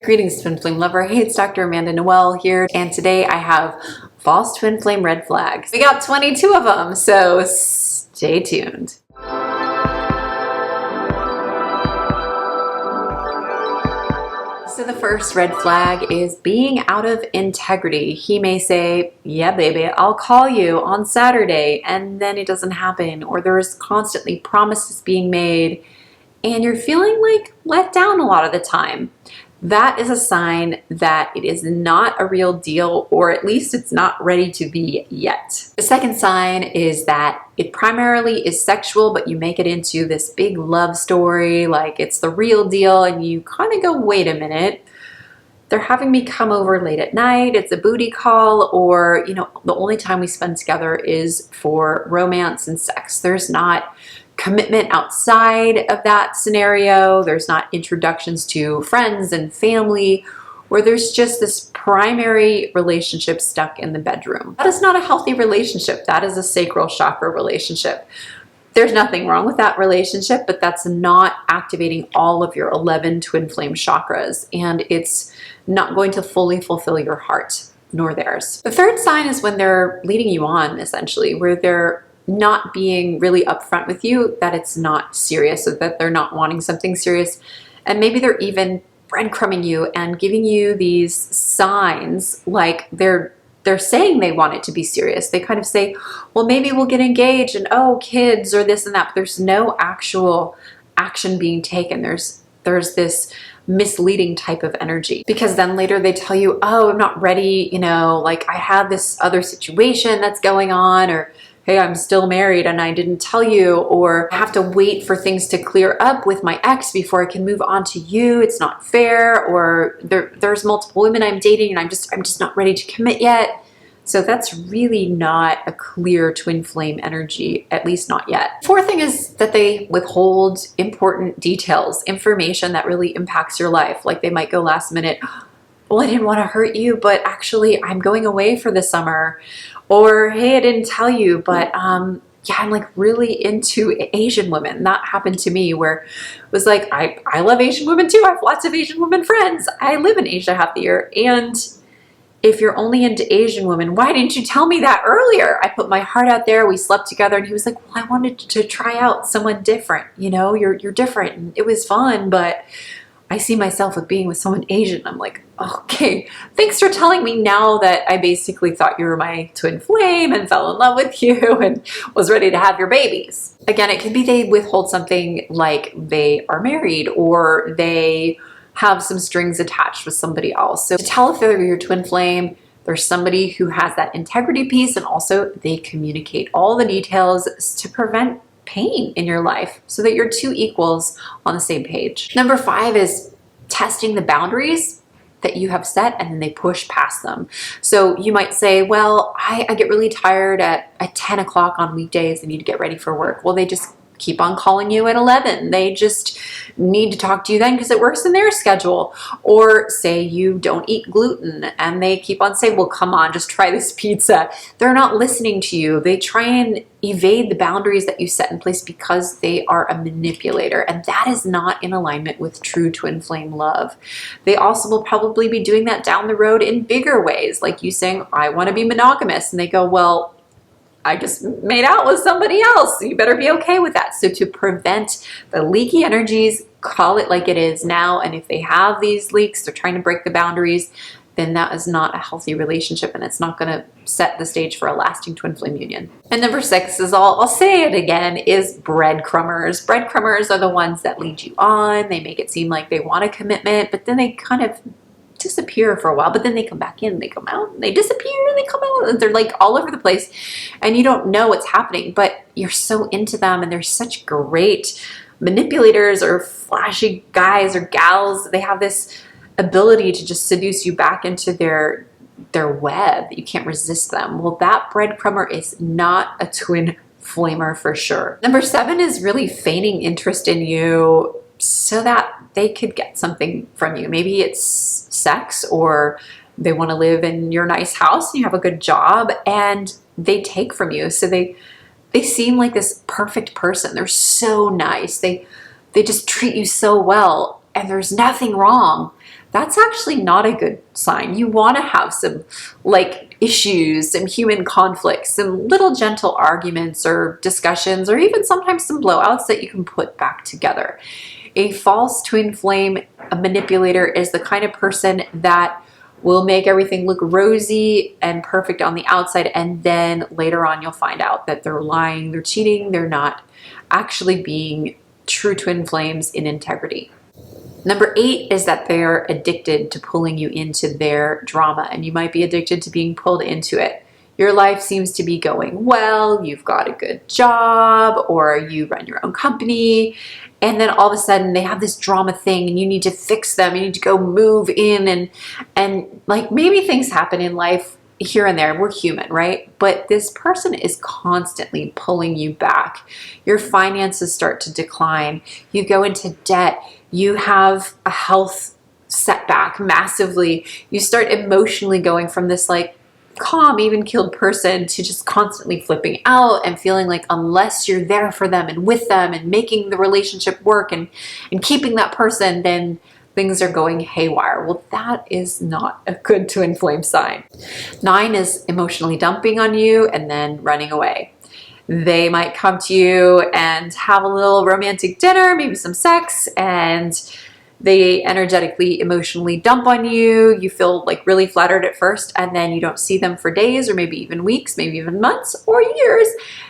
Greetings, twin flame lover. Hey, it's Dr. Amanda Noelle here, and today I have false twin flame red flags. We got 22 of them, so stay tuned. So the first red flag is being out of integrity. He may say, yeah, baby, I'll call you on Saturday, and then it doesn't happen, or there's constantly promises being made, and you're feeling like let down a lot of the time. That is a sign that it is not a real deal, or at least it's not ready to be yet. The second sign is that it primarily is sexual, but you make it into this big love story, like it's the real deal, and you kind of go, wait a minute, they're having me come over late at night, it's a booty call, or, you know, the only time we spend together is for romance and sex. There's not commitment outside of that scenario. There's not introductions to friends and family, where there's just this primary relationship stuck in the bedroom. That is not a healthy relationship. That is a sacral chakra relationship. There's nothing wrong with that relationship, but that's not activating all of your 11 twin flame chakras, and it's not going to fully fulfill your heart, nor theirs. The third sign is when they're leading you on, essentially, where they're not being really upfront with you that it's not serious, or that they're not wanting something serious. And maybe they're even breadcrumbing you and giving you these signs like they're saying they want it to be serious. They kind of say, well, maybe we'll get engaged and oh, kids or this and that, but there's no actual action being taken. There's this misleading type of energy, because then later they tell you, oh, I'm not ready, you know, like I have this other situation that's going on, or hey, I'm still married and I didn't tell you, or I have to wait for things to clear up with my ex before I can move on to you. It's not fair, or there's multiple women I'm dating and I'm just not ready to commit yet. So that's really not a clear twin flame energy, at least not yet. Fourth thing is that they withhold important details, information that really impacts your life. Like they might go last minute, well, I didn't want to hurt you, but actually I'm going away for the summer. Or, hey, I didn't tell you, but yeah, I'm like really into Asian women. That happened to me, where it was like, I love Asian women too. I have lots of Asian women friends. I live in Asia half the year. And if you're only into Asian women, why didn't you tell me that earlier? I put my heart out there. We slept together, and he was like, well, I wanted to try out someone different. You know, you're different. And it was fun, but I see myself with being with someone Asian. I'm like, okay, thanks for telling me now that I basically thought you were my twin flame and fell in love with you and was ready to have your babies. Again, it could be they withhold something like they are married, or they have some strings attached with somebody else. So to tell if they're your twin flame, there's somebody who has that integrity piece, and also they communicate all the details to prevent pain in your life, so that you're two equals on the same page. Number 5 is testing the boundaries that you have set, and then they push past them. So you might say, well, I get really tired at 10 o'clock on weekdays. I need to get ready for work. Well, they just keep on calling you at 11. They just need to talk to you then because it works in their schedule. Or say you don't eat gluten, and they keep on saying, well, come on, just try this pizza. They're not listening to you. They try and evade the boundaries that you set in place because they are a manipulator, and that is not in alignment with true twin flame love. They also will probably be doing that down the road in bigger ways, like you saying, I want to be monogamous, and they go, well, I just made out with somebody else, so you better be okay with that. So to prevent the leaky energies, call it like it is now. And if they have these leaks, they're trying to break the boundaries, then that is not a healthy relationship, and it's not going to set the stage for a lasting twin flame union. And number 6 is, I'll say it again, is breadcrumbers. Breadcrumbers are the ones that lead you on. They make it seem like they want a commitment, but then they kind of disappear for a while, but then they come back in, they come out, and they disappear, and they come out, and they're like all over the place, and you don't know what's happening, but you're so into them, and they're such great manipulators or flashy guys or gals. They have this ability to just seduce you back into their web. You can't resist them. Well, that breadcrumber is not a twin flamer for sure. Number 7 is really feigning interest in you so that they could get something from you. Maybe it's sex, or they want to live in your nice house and you have a good job, and they take from you. So they seem like this perfect person. They're so nice. They just treat you so well, and there's nothing wrong. that's actually not a good sign. You want to have some like issues, some human conflicts, some little gentle arguments or discussions, or even sometimes some blowouts that you can put back together. A false twin flame manipulator is the kind of person that will make everything look rosy and perfect on the outside, and then later on you'll find out that they're lying, they're cheating, they're not actually being true twin flames in integrity. Number 8 is that they're addicted to pulling you into their drama, and you might be addicted to being pulled into it. Your life seems to be going well, you've got a good job, or you run your own company, and then all of a sudden they have this drama thing and you need to fix them, you need to go move in, and like maybe things happen in life here and there. We're human, right? But this person is constantly pulling you back. Your finances start to decline. You go into debt. You have a health setback massively. You start emotionally going from this like calm, even-keeled person to just constantly flipping out and feeling like unless you're there for them and with them and making the relationship work and keeping that person, then things are going haywire. Well, that is not a good twin flame sign. 9 is emotionally dumping on you and then running away. They might come to you and have a little romantic dinner, maybe some sex, and they energetically, emotionally dump on you. You feel like really flattered at first, and then you don't see them for days or maybe even weeks, maybe even months or years.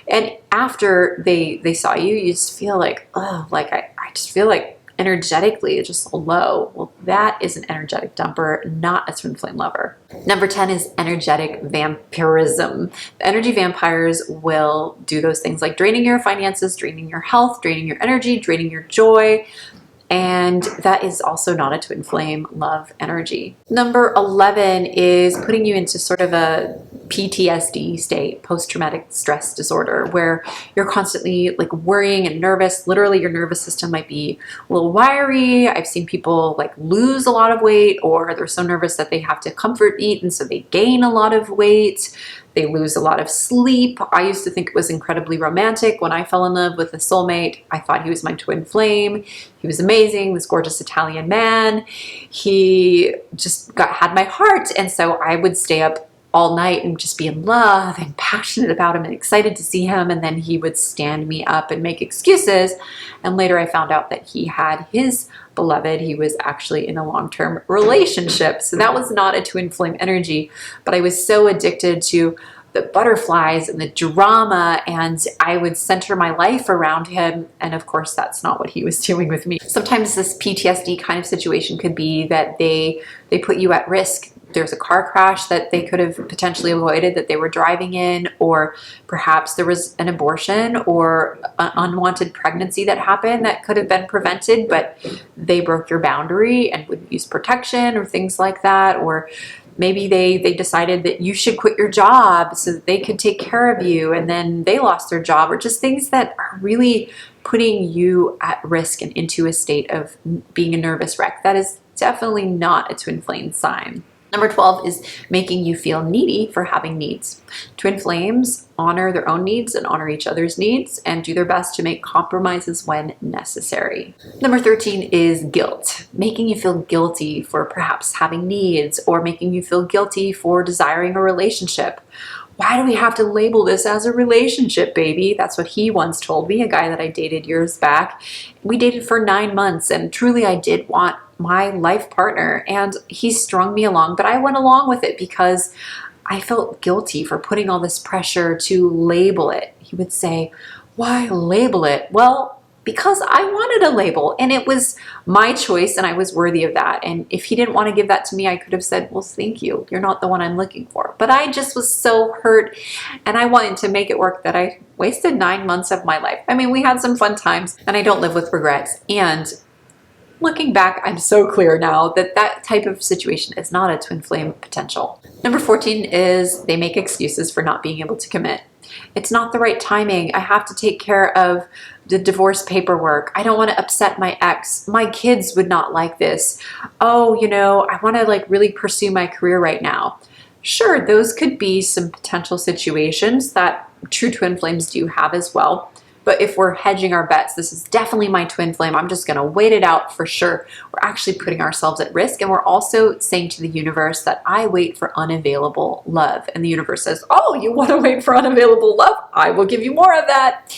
And after they saw you, you just feel like, oh, like I just feel like energetically it's just low. Well, that is an energetic dumper, not a twin flame lover. Number 10 is energetic vampirism. The energy vampires will do those things like draining your finances, draining your health, draining your energy, draining your joy. And that is also not a twin flame love energy. Number 11 is putting you into sort of a PTSD state, post-traumatic stress disorder, where you're constantly like worrying and nervous. Literally your nervous system might be a little wiry. I've seen people like lose a lot of weight, or they're so nervous that they have to comfort eat, and so they gain a lot of weight. They lose a lot of sleep. I used to think it was incredibly romantic. When I fell in love with a soulmate, I thought he was my twin flame. He was amazing, this gorgeous Italian man. He just had my heart. And so I would stay up all night and just be in love and passionate about him and excited to see him. And then he would stand me up and make excuses. And later I found out that he had his beloved. He was actually in a long-term relationship. So that was not a twin flame energy, but I was so addicted to the butterflies and the drama, and I would center my life around him. And of course, that's not what he was doing with me. Sometimes this PTSD kind of situation could be that they put you at risk. There's a car crash that they could have potentially avoided that they were driving in, or perhaps there was an abortion or an unwanted pregnancy that happened that could have been prevented, but they broke your boundary and wouldn't use protection or things like that. Or maybe they decided that you should quit your job so that they could take care of you, and then they lost their job, or just things that are really putting you at risk and into a state of being a nervous wreck. That is definitely not a twin flame sign. Number 12 is making you feel needy for having needs. Twin flames honor their own needs and honor each other's needs and do their best to make compromises when necessary. Number 13 is guilt, making you feel guilty for perhaps having needs, or making you feel guilty for desiring a relationship. Why do we have to label this as a relationship, baby? That's what he once told me, a guy that I dated years back. We dated for 9 months, and truly I did want my life partner, and he strung me along, but I went along with it because I felt guilty for putting all this pressure to label it. He would say, why label it? Well, because I wanted a label, and it was my choice, and I was worthy of that. And if he didn't want to give that to me, I could have said, well, thank you. You're not the one I'm looking for. But I just was so hurt, and I wanted to make it work that I wasted 9 months of my life. I mean, we had some fun times, and I don't live with regrets. And looking back, I'm so clear now that that type of situation is not a twin flame potential. Number 14 is they make excuses for not being able to commit. It's not the right timing. I have to take care of the divorce paperwork. I don't want to upset my ex. My kids would not like this. Oh, I want to like really pursue my career right now. Sure, those could be some potential situations that true twin flames do have as well. But if we're hedging our bets, this is definitely my twin flame, I'm just gonna wait it out for sure, we're actually putting ourselves at risk. And we're also saying to the universe that I wait for unavailable love. And the universe says, oh, you wanna wait for unavailable love? I will give you more of that.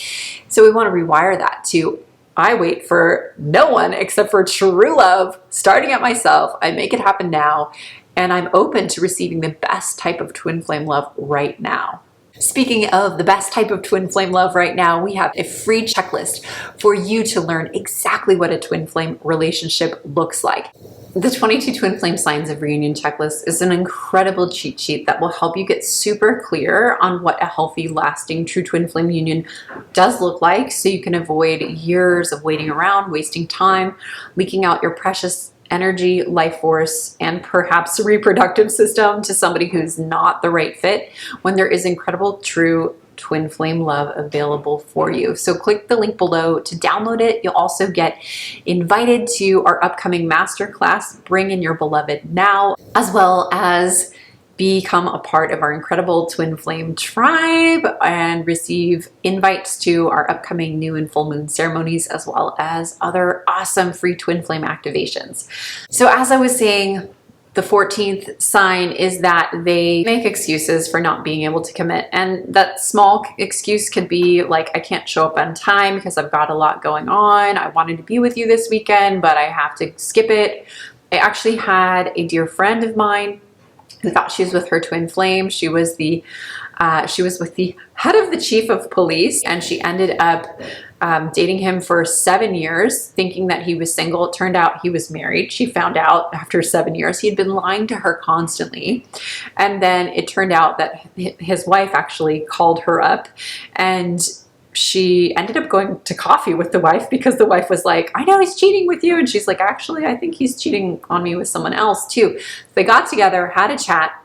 So we wanna rewire that to, I wait for no one except for true love, starting at myself. I make it happen now. And I'm open to receiving the best type of twin flame love right now. Speaking of the best type of twin flame love right now, we have a free checklist for you to learn exactly what a twin flame relationship looks like. The 22 Twin Flame Signs of Reunion checklist is an incredible cheat sheet that will help you get super clear on what a healthy, lasting, true twin flame union does look like, so you can avoid years of waiting around, wasting time, leaking out your precious energy, life force, and perhaps reproductive system to somebody who's not the right fit, when there is incredible, true twin flame love available for you. So click the link below to download it. You'll also get invited to our upcoming masterclass, Bring in Your Beloved Now, as well as become a part of our incredible twin flame tribe and receive invites to our upcoming new and full moon ceremonies, as well as other awesome free twin flame activations. So as I was saying, the 14th sign is that they make excuses for not being able to commit. And that small excuse could be like, I can't show up on time because I've got a lot going on. I wanted to be with you this weekend, but I have to skip it. I actually had a dear friend of mine who thought she was with her twin flame. She was with the head of the chief of police, and she ended up dating him for 7 years, thinking that he was single. It turned out he was married. She found out after 7 years he had been lying to her constantly. And then it turned out that his wife actually called her up, and she ended up going to coffee with the wife because the wife was like, I know he's cheating with you. And she's like, actually, I think he's cheating on me with someone else too. They got together, had a chat,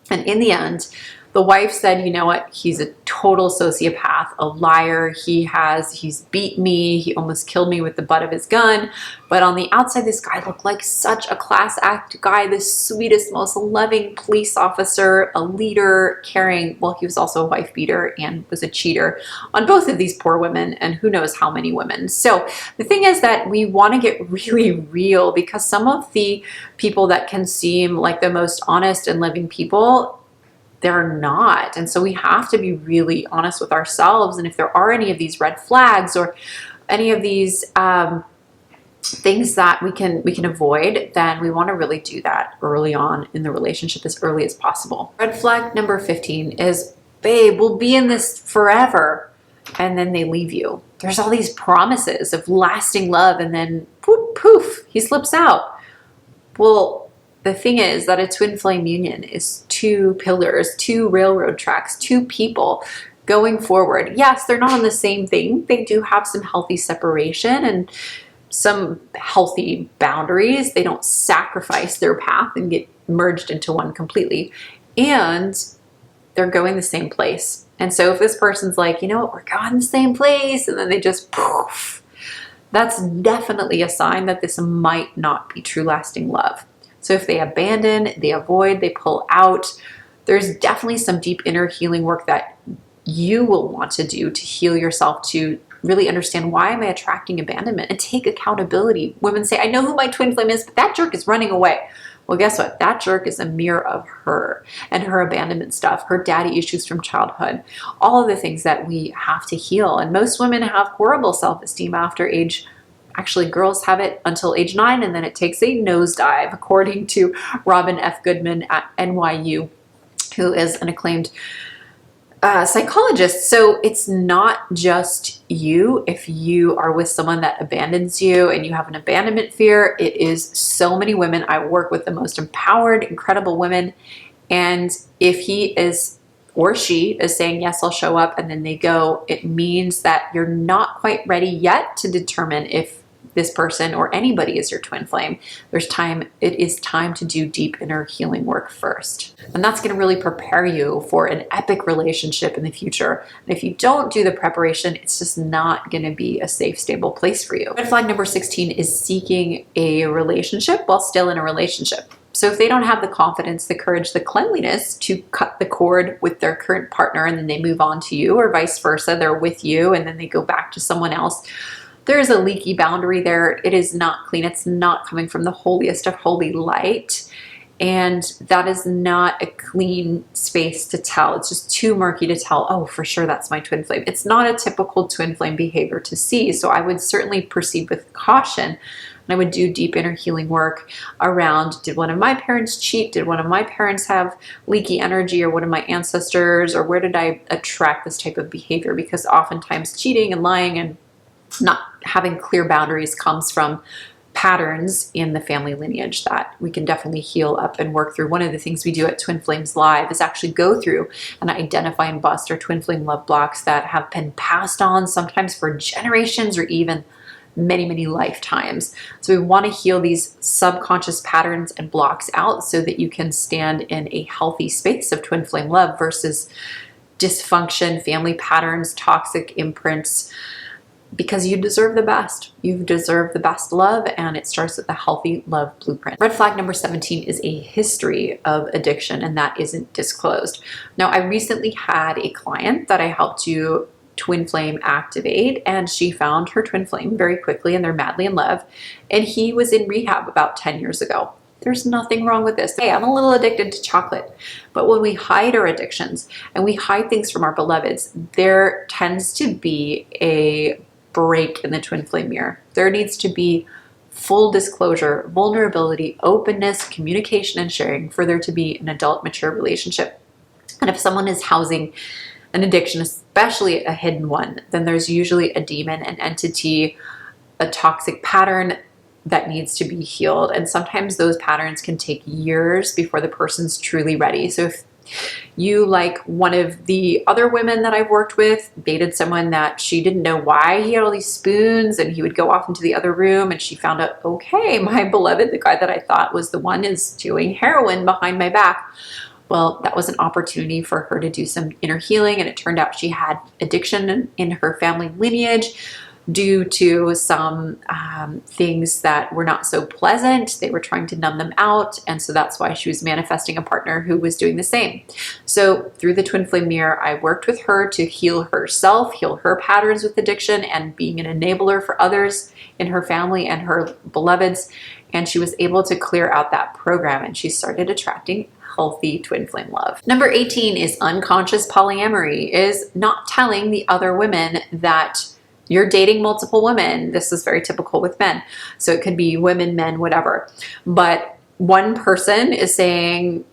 and in the end, the wife said, you know what, he's a total sociopath, a liar. He's beat me. He almost killed me with the butt of his gun. But on the outside, this guy looked like such a class act guy, the sweetest, most loving police officer, a leader, caring. Well, he was also a wife beater and was a cheater on both of these poor women, and who knows how many women. So the thing is that we want to get really real, because some of the people that can seem like the most honest and loving people, they're not. And so we have to be really honest with ourselves. And if there are any of these red flags or any of these things that we can avoid, then we want to really do that early on in the relationship, as early as possible. Red flag number 15 is, babe, we'll be in this forever. And then they leave you. There's all these promises of lasting love, and then poof, poof, he slips out. Well, the thing is that a twin flame union is two pillars, two railroad tracks, two people going forward. Yes, they're not on the same thing. They do have some healthy separation and some healthy boundaries. They don't sacrifice their path and get merged into one completely. And they're going the same place. And so if this person's like, you know what, we're going the same place, and then they just poof, that's definitely a sign that this might not be true lasting love. So if they abandon, they avoid, they pull out, there's definitely some deep inner healing work that you will want to do to heal yourself, to really understand, why am I attracting abandonment, and take accountability. Women say, I know who my twin flame is, but that jerk is running away. Well, guess what? That jerk is a mirror of her and her abandonment stuff, her daddy issues from childhood, all of the things that we have to heal. And most women have horrible self-esteem after age. Actually, girls have it until age 9, and then it takes a nosedive, according to Robin F. Goodman at NYU, who is an acclaimed psychologist. So it's not just you. If you are with someone that abandons you and you have an abandonment fear, it is so many women. I work with the most empowered, incredible women. And if he is or she is saying, yes, I'll show up, and then they go, it means that you're not quite ready yet to determine if this person or anybody is your twin flame. There's time. It is time to do deep inner healing work first. And that's going to really prepare you for an epic relationship in the future. And if you don't do the preparation, it's just not going to be a safe, stable place for you. Red flag number 16 is seeking a relationship while still in a relationship. So if they don't have the confidence, the courage, the cleanliness to cut the cord with their current partner and then they move on to you, or vice versa, they're with you and then they go back to someone else, there is a leaky boundary there. It is not clean. It's not coming from the holiest of holy light. And that is not a clean space to tell. It's just too murky to tell, oh, for sure, that's my twin flame. It's not a typical twin flame behavior to see. So I would certainly proceed with caution. And I would do deep inner healing work around, did one of my parents cheat? Did one of my parents have leaky energy, or one of my ancestors? Or where did I attract this type of behavior? Because oftentimes cheating and lying and not having clear boundaries comes from patterns in the family lineage that we can definitely heal up and work through. One of the things we do at Twin Flames Live is actually go through and identify and bust our twin flame love blocks that have been passed on sometimes for generations or even many, many lifetimes. So we want to heal these subconscious patterns and blocks out so that you can stand in a healthy space of twin flame love versus dysfunction, family patterns, toxic imprints, because you deserve the best. You deserve the best love, and it starts with a healthy love blueprint. Red flag number 17 is a history of addiction, and that isn't disclosed. Now, I recently had a client that I helped to twin flame activate, and she found her twin flame very quickly, and they're madly in love. And he was in rehab about 10 years ago. There's nothing wrong with this. Hey, I'm a little addicted to chocolate. But when we hide our addictions and we hide things from our beloveds, there tends to be a break in the twin flame mirror. There needs to be full disclosure, vulnerability, openness, communication, and sharing for there to be an adult, mature relationship. And if someone is housing an addiction, especially a hidden one, then there's usually a demon, an entity, a toxic pattern that needs to be healed. And sometimes those patterns can take years before the person's truly ready. So if you, like one of the other women that I've worked with, dated someone that she didn't know why he had all these spoons, and he would go off into the other room, and she found out, okay, my beloved, the guy that I thought was the one, is doing heroin behind my back. Well, that was an opportunity for her to do some inner healing, and it turned out she had addiction in her family lineage due to some things that were not so pleasant. They were trying to numb them out, and so that's why she was manifesting a partner who was doing the same. So through the twin flame mirror, I worked with her to heal herself, heal her patterns with addiction, and being an enabler for others in her family and her beloveds. And she was able to clear out that program, and she started attracting healthy twin flame love. Number 18 is unconscious polyamory, is not telling the other women that you're dating multiple women. This is very typical with men. So it could be women, men, whatever. But one person is saying,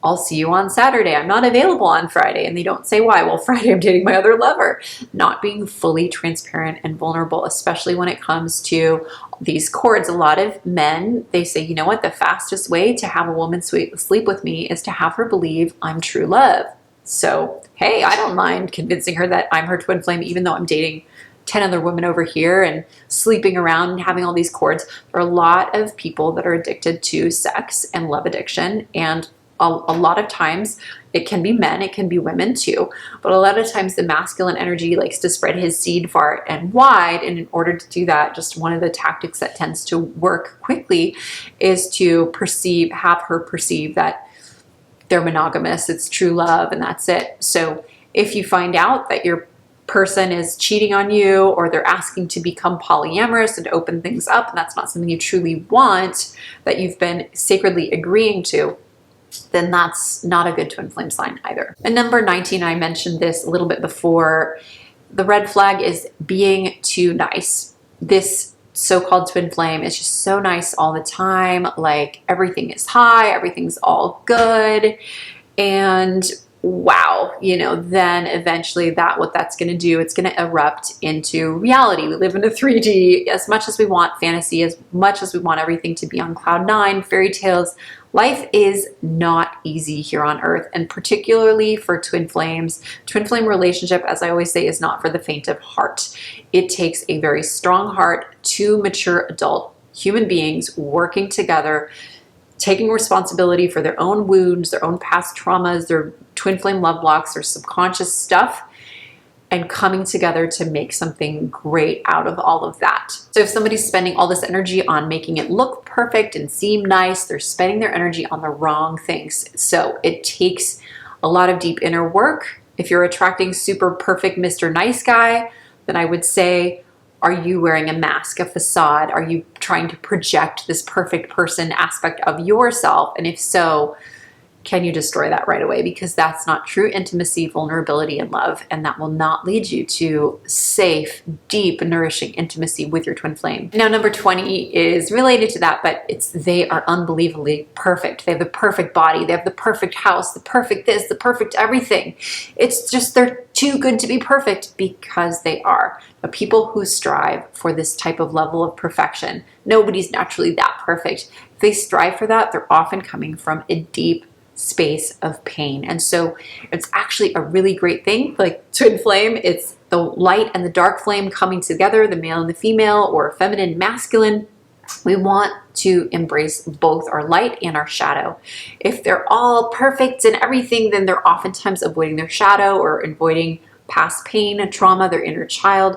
I'll see you on Saturday. I'm not available on Friday. And they don't say why. Well, Friday I'm dating my other lover. Not being fully transparent and vulnerable, especially when it comes to these cords. A lot of men, they say, you know what? The fastest way to have a woman sleep with me is to have her believe I'm true love. So, hey, I don't mind convincing her that I'm her twin flame, even though I'm dating 10 other women over here and sleeping around and having all these cords. There are a lot of people that are addicted to sex and love addiction, and a lot of times it can be men, it can be women too, but a lot of times the masculine energy likes to spread his seed far and wide, and in order to do that, just one of the tactics that tends to work quickly is to have her perceive that they're monogamous, it's true love, and that's it. So if you find out that your person is cheating on you, or they're asking to become polyamorous and open things up, and that's not something you truly want, that you've been sacredly agreeing to, then that's not a good twin flame sign either. And number 19, I mentioned this a little bit before, the red flag is being too nice. This so-called twin flame is just so nice all the time, like everything is high, everything's all good, and wow, then eventually what that's going to do, it's going to erupt into reality. We live in a 3D. As much as we want fantasy, as much as we want everything to be on cloud nine, fairy tales, life is not easy here on earth, and particularly for twin flames. Twin flame relationship, as I always say, is not for the faint of heart. It takes a very strong heart, two mature adult human beings working together, taking responsibility for their own wounds, their own past traumas, their twin flame love blocks, their subconscious stuff, and coming together to make something great out of all of that. So if somebody's spending all this energy on making it look perfect and seem nice, they're spending their energy on the wrong things. So it takes a lot of deep inner work. If you're attracting super perfect Mr. Nice Guy, then I would say, are you wearing a mask, a facade? Are you trying to project this perfect person aspect of yourself? And if so, can you destroy that right away? Because that's not true intimacy, vulnerability, and love. And that will not lead you to safe, deep, nourishing intimacy with your twin flame. Now, number 20 is related to that, but they are unbelievably perfect. They have the perfect body. They have the perfect house, the perfect this, the perfect everything. It's just they're too good to be perfect because they are. But people who strive for this type of level of perfection, nobody's naturally that perfect. If they strive for that, they're often coming from a deep space of pain. And so it's actually a really great thing. Like twin flame, it's the light and the dark flame coming together, the male and the female, or feminine, masculine. We want to embrace both our light and our shadow. If they're all perfect and everything, then they're oftentimes avoiding their shadow or avoiding past pain and trauma, their inner child.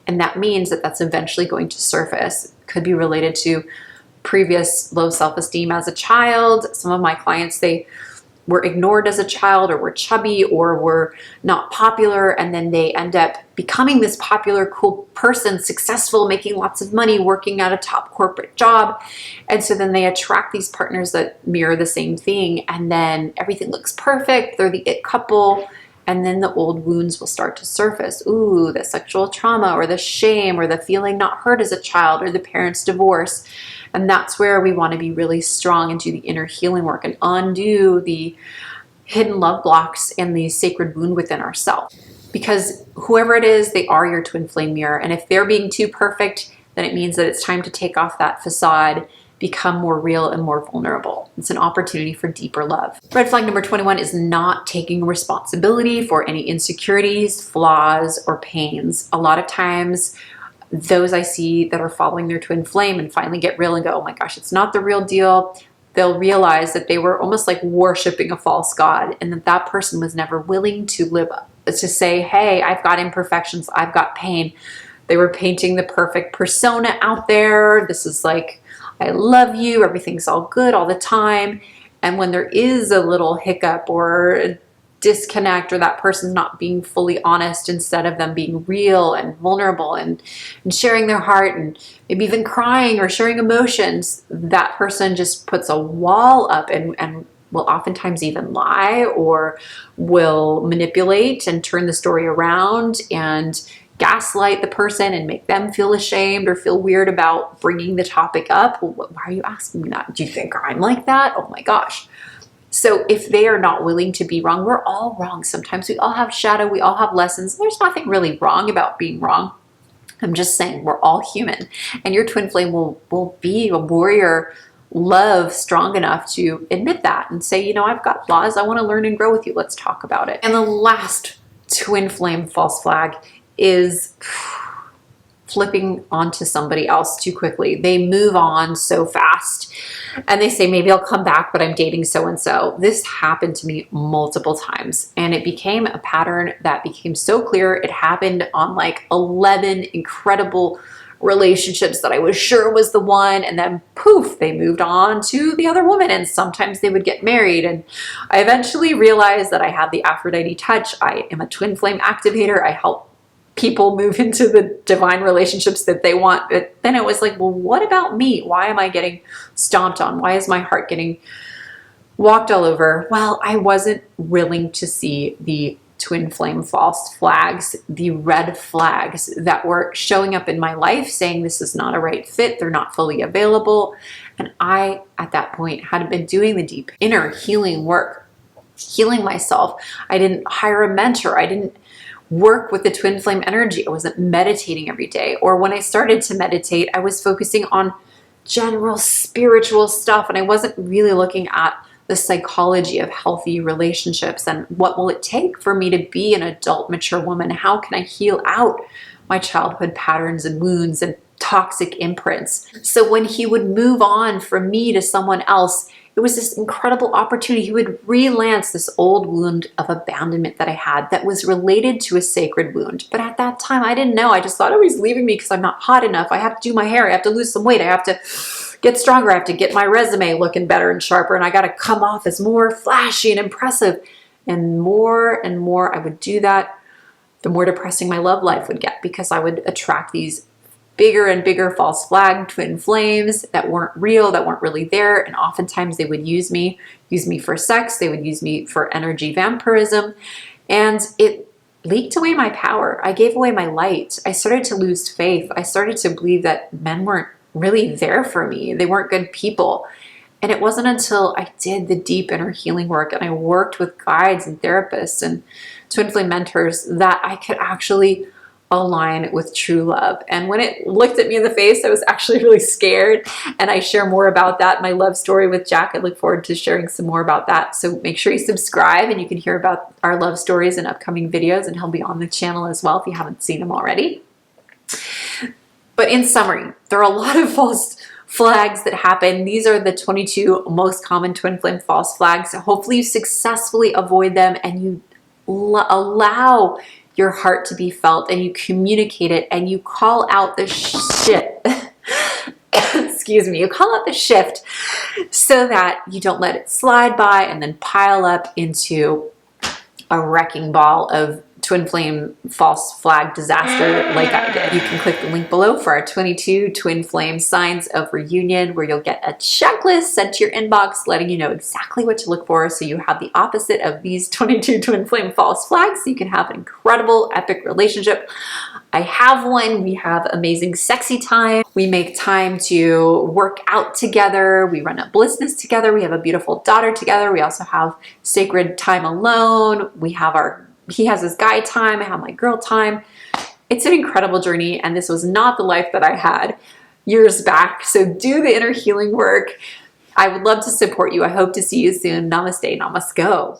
And that means that that's eventually going to surface. Could be related to previous low self-esteem as a child. Some of my clients, they were ignored as a child, or were chubby, or were not popular, and then they end up becoming this popular, cool person, successful, making lots of money, working at a top corporate job. And so then they attract these partners that mirror the same thing, and then everything looks perfect. They're the it couple. And then the old wounds will start to surface. Ooh, the sexual trauma, or the shame, or the feeling not heard as a child, or the parents' divorce. And that's where we want to be really strong and do the inner healing work and undo the hidden love blocks and the sacred wound within ourselves. Because whoever it is, they are your twin flame mirror. And if they're being too perfect, then it means that it's time to take off that facade, become more real and more vulnerable. It's an opportunity for deeper love. Red flag number 21 is not taking responsibility for any insecurities, flaws, or pains. A lot of times, those I see that are following their twin flame and finally get real and go, oh my gosh, it's not the real deal. They'll realize that they were almost like worshiping a false god, and that that person was never willing to live up, to say, hey, I've got imperfections, I've got pain. They were painting the perfect persona out there. This is like, I love you, everything's all good all the time. And when there is a little hiccup or a disconnect, or that person's not being fully honest, instead of them being real and vulnerable and sharing their heart and maybe even crying or sharing emotions, that person just puts a wall up and will oftentimes even lie, or will manipulate and turn the story around and gaslight the person and make them feel ashamed or feel weird about bringing the topic up. Well, why are you asking me that? Do you think I'm like that? Oh my gosh. So if they are not willing to be wrong, we're all wrong. Sometimes we all have shadow, we all have lessons. There's nothing really wrong about being wrong. I'm just saying we're all human, and your twin flame will be a warrior love strong enough to admit that and say, you know, I've got flaws. I want to learn and grow with you. Let's talk about it. And the last twin flame false flag is flipping onto somebody else too quickly. They move on so fast and they say, maybe I'll come back, but I'm dating so-and-so. This happened to me multiple times, and it became a pattern that became so clear. It happened on like 11 incredible relationships that I was sure was the one, and then poof, they moved on to the other woman, and sometimes they would get married. And I eventually realized that I had the Aphrodite touch. I am a twin flame activator. I help people move into the divine relationships that they want. But then it was like, well, what about me? Why am I getting stomped on? Why is my heart getting walked all over? Well, I wasn't willing to see the twin flame false flags, the red flags that were showing up in my life saying this is not a right fit, they're not fully available. And I, at that point, had been doing the deep inner healing work, healing myself. I didn't hire a mentor. I didn't work with the twin flame energy. I wasn't meditating every day. Or when I started to meditate, I was focusing on general spiritual stuff, and I wasn't really looking at the psychology of healthy relationships and what will it take for me to be an adult, mature woman? How can I heal out my childhood patterns and wounds and toxic imprints? So when he would move on from me to someone else, it it was this incredible opportunity. He would relance this old wound of abandonment that I had that was related to a sacred wound. But at that time, I didn't know. I just thought, oh, he's leaving me because I'm not hot enough. I have to do my hair. I have to lose some weight. I have to get stronger. I have to get my resume looking better and sharper. And I got to come off as more flashy and impressive. And more I would do that, the more depressing my love life would get, because I would attract these bigger and bigger false flag twin flames that weren't real, that weren't really there. And oftentimes they would use me for sex. They would use me for energy vampirism. And it leaked away my power. I gave away my light. I started to lose faith. I started to believe that men weren't really there for me. They weren't good people. And it wasn't until I did the deep inner healing work and I worked with guides and therapists and twin flame mentors that I could actually align with true love. And when it looked at me in the face, I was actually really scared. And I share more about that in my love story with Jack. I look forward to sharing some more about that. So make sure you subscribe and you can hear about our love stories in upcoming videos, and he'll be on the channel as well if you haven't seen him already. But in summary, there are a lot of false flags that happen. These are the 22 most common twin flame false flags. So hopefully you successfully avoid them and you allow your heart to be felt, and you communicate it, and you call out the shit. Excuse me, you call out the shift so that you don't let it slide by and then pile up into a wrecking ball of twin flame false flag disaster like I did. You can click the link below for our 22 twin flame signs of reunion, where you'll get a checklist sent to your inbox letting you know exactly what to look for, so you have the opposite of these 22 twin flame false flags, so you can have an incredible epic relationship. I have one. We have amazing sexy time. We make time to work out together. We run a Blissness together. We have a beautiful daughter together. We also have sacred time alone. He has his guy time. I have my girl time. It's an incredible journey, and this was not the life that I had years back. So do the inner healing work. I would love to support you. I hope to see you soon. Namaste, namaste.